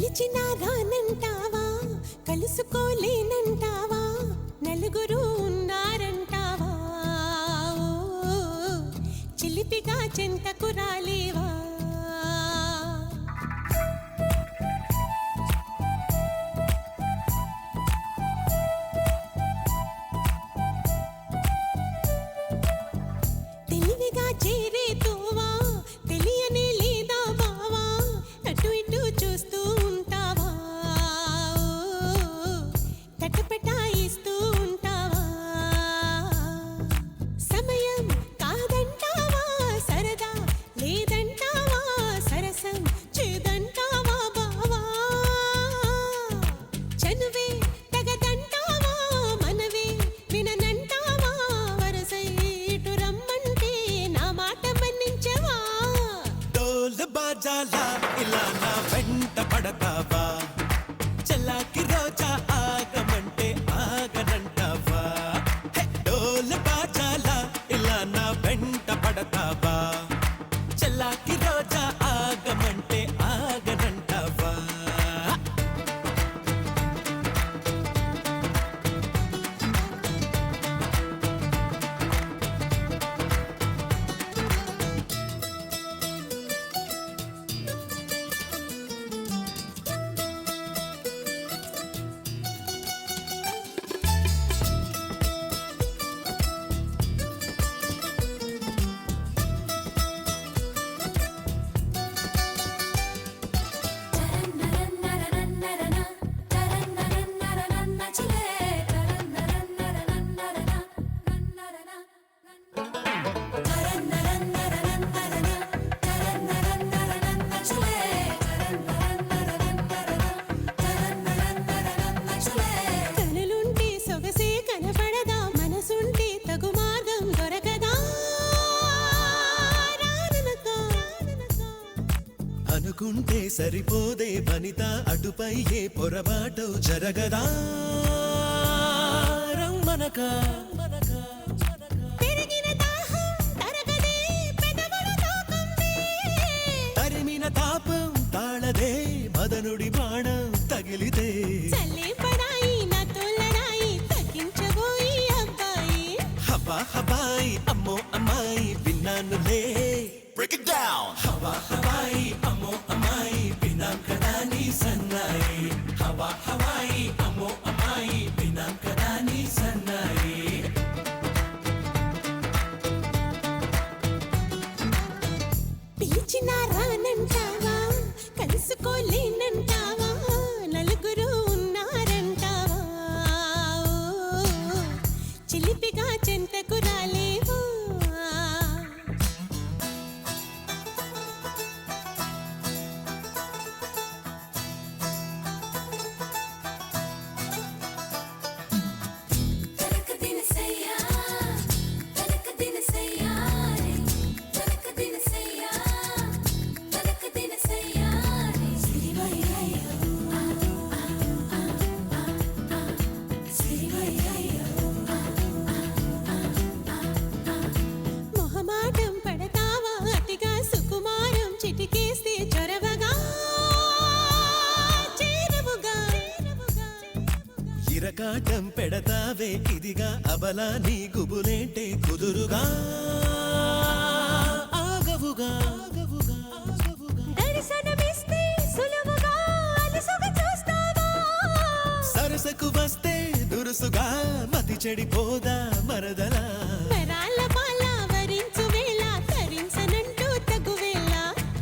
పిలిచినా రానంటావా, కలుసుకోలేనంటావా, నలుగురు ఉన్నారంటావా, చిలిపిగా చెంతకు రాలేవా. తెలివిగా చేరే తోవా తెలియనే లేదా బావా, అటు ఇటు చూస్తూ ఉంటావా, తటపటాయిస్తూ ఉంటావా. సమయం కాదంటావా, సరదా లేదంటావా, సరసం చేదంటావా బావా, చనువే తగదంటావా, మనవే విననంటావా, వరసై ఇటు రమ్మంటే నా మాట మన్నించవా. డోలు బాజాలా ఇలా నా వెంట పడతావా, చల్లాకి రోజా ఆగమంటే ఆగనంటావా. డోలు బాజాలా ఇలా నా వెంట పడతావా, చల్లాకి రోజా ఆగమంటే ఆగనంటావా. కనులుంటే సొగసే కనపడదా, మనసుంటే తగు మార్గం దొరకదా, రాననకా. అనుకుంటే సరిపోదే వనిత, అటుపై ఏ పొరపాటు జరగదా, రమ్మనక. పెరిగిన దాహం తరగదే, పెదవులు తాకందే, తరిమిన తాపం తాళదే, మదనుడి బాణం తగిలితే. చల్లే పడాయి నాతో లడాయి, తగ్గించబోయి అబ్బాయి. హవా హవాయి అమ్మో అమ్మాయి విన్నానులే. Break it down. హవా హవాయి అమ్మో అమ్మాయి విన్నాం కదా నీ సన్నాయి. హవా హవాయి అమ్మో అమ్మాయి విన్నాం కదా నీ సన్నాయి. పిలిచినా రానంటావా, కలుసుకోలేనంటావా, నలుగురు ఉన్నారంటావా, చిలిపిగా చెంతకు రాలేవా. మొహమాటం పడతావా, అతిగా సుకుమారం చిటికేస్తే చొరవగా చేరవుగా. ఇరకాటం పెడతావే ఇదిగా అబలా నీ గుబులేంటే కుదురుగా ఆగవుగా. దర్శనమిస్తే సులువుగా అలసుగా చూస్తావా, సరసకు వస్తే దురుసుగా మతి చెడిపోదా మరదలా. వరాల పాల వరించు వేళ, తరించనంటూ తగువేళ,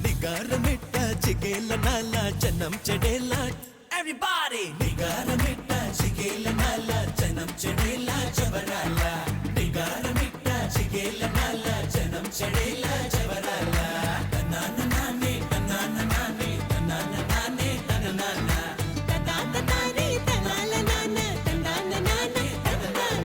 నిగారమెట్ట చిగేళ్ళ నాల జనం చెడే